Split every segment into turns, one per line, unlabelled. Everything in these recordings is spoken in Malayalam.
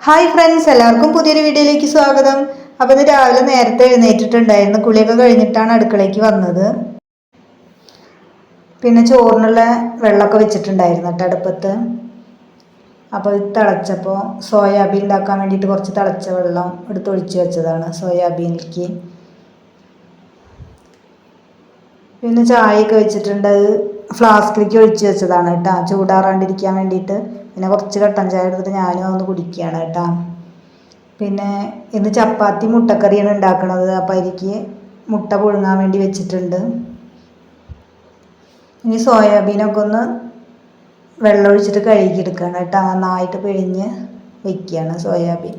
ഹായ് ഫ്രണ്ട്സ്, എല്ലാവർക്കും പുതിയൊരു വീഡിയോയിലേക്ക് സ്വാഗതം. അപ്പോൾ ഇത് രാവിലെ നേരത്തെ എഴുന്നേറ്റിട്ടുണ്ടായിരുന്നു. കുളിയൊക്കെ കഴിഞ്ഞിട്ടാണ് അടുക്കളയ്ക്ക് വന്നത്. പിന്നെ ചോറിനുള്ള വെള്ളമൊക്കെ വെച്ചിട്ടുണ്ടായിരുന്നു കേട്ടോ അടുപ്പത്ത്. അപ്പോൾ ഇത് തിളച്ചപ്പോൾ സോയാബീൻ ഉണ്ടാക്കാൻ വേണ്ടിയിട്ട് കുറച്ച് തിളച്ച വെള്ളം എടുത്തൊഴിച്ച് വെച്ചതാണ് സോയാബീനിലേക്ക്. പിന്നെ ചായയൊക്കെ വെച്ചിട്ടുണ്ട്. ഫ്ലാസ്കിലേക്ക് ഒഴിച്ച് വെച്ചതാണ് കേട്ടോ, ചൂടാറാണ്ടിരിക്കാൻ വേണ്ടിയിട്ട്. പിന്നെ കുറച്ച് കട്ടൻ ചായ എടുത്തിട്ട് ഞാനും ഒന്ന് കുടിക്കുകയാണ് കേട്ടോ. പിന്നെ ഇന്ന് ചപ്പാത്തി മുട്ടക്കറിയാണ് ഉണ്ടാക്കുന്നത്. അപ്പോൾ അതിലേക്ക് മുട്ട പുഴുങ്ങാൻ വേണ്ടി വെച്ചിട്ടുണ്ട്. ഇനി സോയാബീനൊക്കെ ഒന്ന് വെള്ളം ഒഴിച്ചിട്ട് കഴുകിയെടുക്കുകയാണ് കേട്ടോ. നന്നായിട്ട് പിഴിഞ്ഞ് വയ്ക്കുകയാണ് സോയാബീൻ.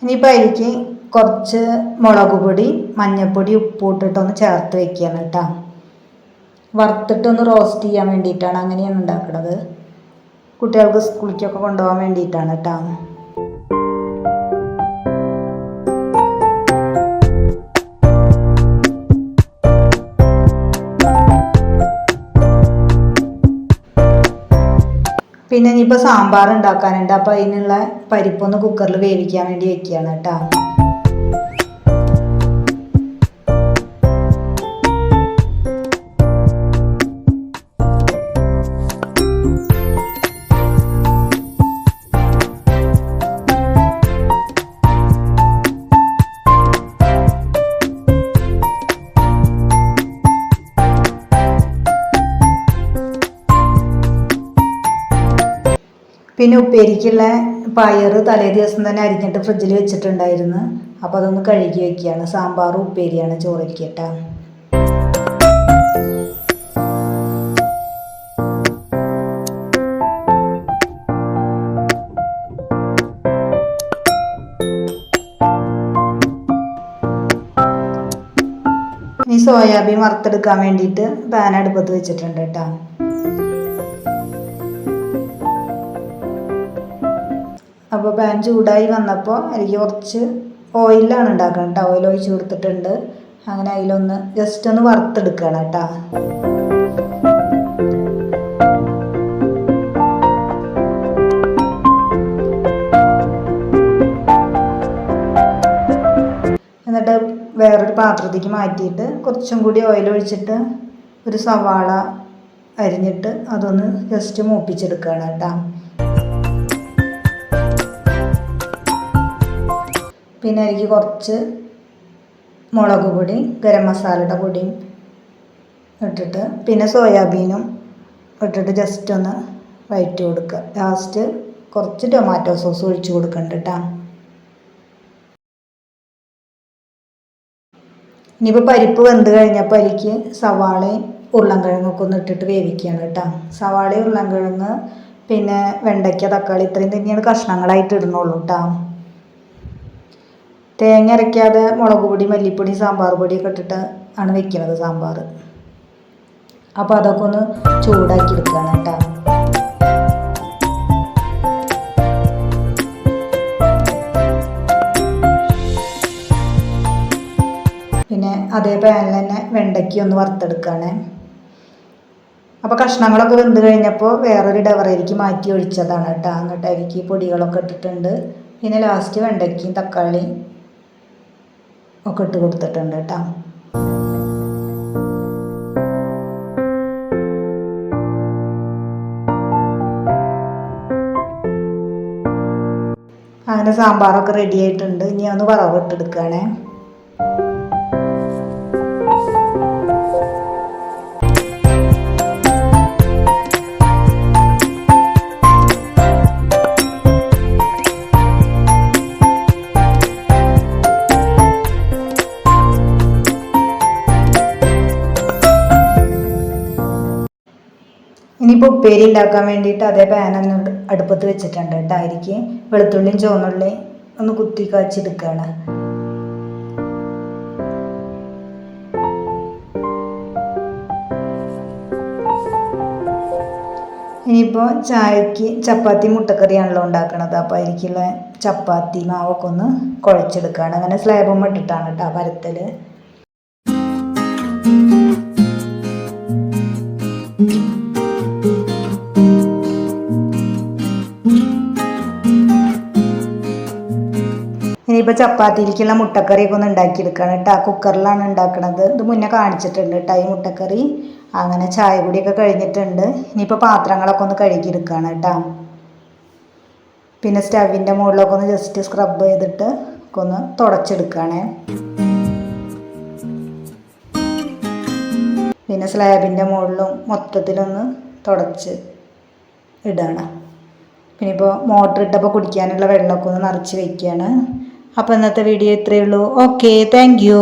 ഇനിയിപ്പോൾ അതിലേക്ക് കുറച്ച് മുളക് പൊടി, മഞ്ഞൾപ്പൊടി, ഉപ്പ് ഇട്ടിട്ടൊന്ന് ചേർത്ത് വെക്കുകയാണ് കേട്ടോ. വറുത്തിട്ടൊന്ന് റോസ്റ്റ് ചെയ്യാൻ വേണ്ടിയിട്ടാണ്, അങ്ങനെയാണ് ഉണ്ടാക്കുന്നത്. കുട്ടികൾക്ക് സ്കൂളിലേക്കൊക്കെ കൊണ്ടുപോകാൻ വേണ്ടിയിട്ടാണ് കേട്ടോ. പിന്നെ ഇനിയിപ്പോൾ സാമ്പാർ ഉണ്ടാക്കാനുണ്ട്. അപ്പോൾ അതിനുള്ള പരിപ്പൊന്ന് കുക്കറിൽ വേവിക്കാൻ വേണ്ടി വെക്കുകയാണ് കേട്ടോ. പിന്നെ ഉപ്പേരിക്കുള്ള പയർ തലേ ദിവസം തന്നെ അരിഞ്ഞിട്ട് ഫ്രിഡ്ജിൽ വെച്ചിട്ടുണ്ടായിരുന്നു. അപ്പോൾ അതൊന്ന് കഴുകി വെക്കുകയാണ്. സാമ്പാറും ഉപ്പേരിയാണ് ചോറിലേക്ക് കേട്ടോ. ഇനി സോയാബീൻ വറുത്തെടുക്കാൻ വേണ്ടിയിട്ട് പാൻ അടുപ്പത്ത് വെച്ചിട്ടുണ്ട് കേട്ടോ. അപ്പോൾ പാൻ ചൂടായി വന്നപ്പോൾ എനിക്ക് കുറച്ച് ഓയിലാണ് ഉണ്ടാക്കണം കേട്ടോ. ഓയിൽ ഒഴിച്ച് കൊടുത്തിട്ടുണ്ട്. അങ്ങനെ അതിലൊന്ന് ജസ്റ്റ് ഒന്ന് വറുത്തെടുക്കണം കേട്ടോ. എന്നിട്ട് വേറൊരു പാത്രത്തേക്ക് മാറ്റിയിട്ട് കുറച്ചും കൂടി ഓയിൽ ഒഴിച്ചിട്ട് ഒരു സവാള അരിഞ്ഞിട്ട് അതൊന്ന് ജസ്റ്റ് മൂപ്പിച്ചെടുക്കണം കേട്ടോ. പിന്നെ അതിലേക്ക് കുറച്ച് മുളക് പൊടി, ഗരം മസാലയുടെ പൊടിയും ഇട്ടിട്ട് പിന്നെ സോയാബീനും ഇട്ടിട്ട് ജസ്റ്റ് ഒന്ന് വഴറ്റി കൊടുക്കുക. ലാസ്റ്റ് കുറച്ച് ടൊമാറ്റോ സോസ് ഒഴിച്ച് കൊടുക്കുന്നുണ്ട് കേട്ടോ. ഇനിയിപ്പോൾ പരിപ്പ് വെന്ത് കഴിഞ്ഞപ്പോൾ അതിലേക്ക് സവാളയും ഉരുളൻകിഴങ്ങൊക്കെ ഒന്ന് ഇട്ടിട്ട് വേവിക്കുകയാണ് കേട്ടോ. സവാളയും ഉരുളൻകിഴങ്ങ് പിന്നെ വെണ്ടയ്ക്ക, തക്കാളി ഇത്രയും തന്നെയാണ് കഷ്ണങ്ങളായിട്ട് ഇടുന്നുള്ളൂ കേട്ടോ. തേങ്ങ അരയ്ക്കാതെ മുളക് പൊടി, മല്ലിപ്പൊടി, സാമ്പാർ പൊടിയൊക്കെ ഇട്ടിട്ട് ആണ് വെക്കുന്നത് സാമ്പാർ. അപ്പോൾ അതൊക്കെ ഒന്ന് ചൂടാക്കി എടുക്കുകയാണ് കേട്ടോ. പിന്നെ അതേ പാനിൽ തന്നെ വെണ്ടയ്ക്ക ഒന്ന് വറുത്തെടുക്കുകയാണ്. അപ്പോൾ കഷ്ണങ്ങളൊക്കെ വെന്ത് കഴിഞ്ഞപ്പോൾ വേറൊരു ഡവറയിലേക്ക് മാറ്റി ഒഴിച്ചതാണ് കേട്ടോ. എന്നിട്ട് അതിലേക്ക് പൊടികളൊക്കെ ഇട്ടിട്ടുണ്ട്. പിന്നെ ലാസ്റ്റ് വെണ്ടയ്ക്കയും തക്കാളിയും ഒക്കെ ഇട്ട് കൊടുത്തിട്ടുണ്ട് കേട്ടോ. അങ്ങനെ സാമ്പാറൊക്കെ റെഡി ആയിട്ടുണ്ട്. ഇനി ഒന്ന് വറവിട്ടെടുക്കുകയാണേ. ഇനിയിപ്പോൾ ഉപ്പേരി ഉണ്ടാക്കാൻ വേണ്ടിയിട്ട് അതേ പാനൊന്ന് അടുപ്പത്ത് വെച്ചിട്ടുണ്ട് കേട്ടോ. അതിലേക്ക് വെളുത്തുള്ളിയും ചുവന്നുള്ളിയും ഒന്ന് കുത്തി കാച്ചെടുക്കുകയാണ്. ഇനിയിപ്പോൾ ചായക്ക് ചപ്പാത്തി മുട്ടക്കറിയാണല്ലോ ഉണ്ടാക്കണത്. അപ്പോൾ അതിലേക്കുള്ള ചപ്പാത്തി മാവൊക്കെ ഒന്ന് കുഴച്ചെടുക്കുകയാണ്. അങ്ങനെ സ്ലാബും ഇട്ടിട്ടാണ് കേട്ടോ പരത്തൽ. ഇനിയിപ്പോൾ ചപ്പാത്തിയിലേക്കുള്ള മുട്ടക്കറിയൊക്കെ ഒന്ന് ഉണ്ടാക്കിയെടുക്കുകയാണ് കേട്ടോ. കുക്കറിലാണ് ഉണ്ടാക്കണത്. ഇത് മുന്നേ കാണിച്ചിട്ടുണ്ട് കേട്ടോ ഈ മുട്ടക്കറി. അങ്ങനെ ചായ കുടിയൊക്കെ കഴിഞ്ഞിട്ടുണ്ട്. ഇനിയിപ്പോൾ പാത്രങ്ങളൊക്കെ ഒന്ന് കഴുകിയെടുക്കുകയാണ് കേട്ടോ. പിന്നെ സ്റ്റവിൻ്റെ മുകളിലൊക്കെ ഒന്ന് ജസ്റ്റ് സ്ക്രബ് ചെയ്തിട്ട് ഒക്കെ ഒന്ന് തുടച്ചെടുക്കുകയാണ്. പിന്നെ സ്ലാബിൻ്റെ മുകളിലും മൊത്തത്തിലൊന്ന് തുടച്ച് ഇടുകയാണ്. പിന്നെ ഇപ്പോൾ മോട്ടർ ഇട്ടപ്പോൾ കുടിക്കാനുള്ള വെള്ളമൊക്കെ ഒന്ന് നിറച്ച് വയ്ക്കുകയാണ്. അപ്പോൾ ഇന്നത്തെ വീഡിയോ ഇത്രയേ ഉള്ളൂ. Okay, thank you.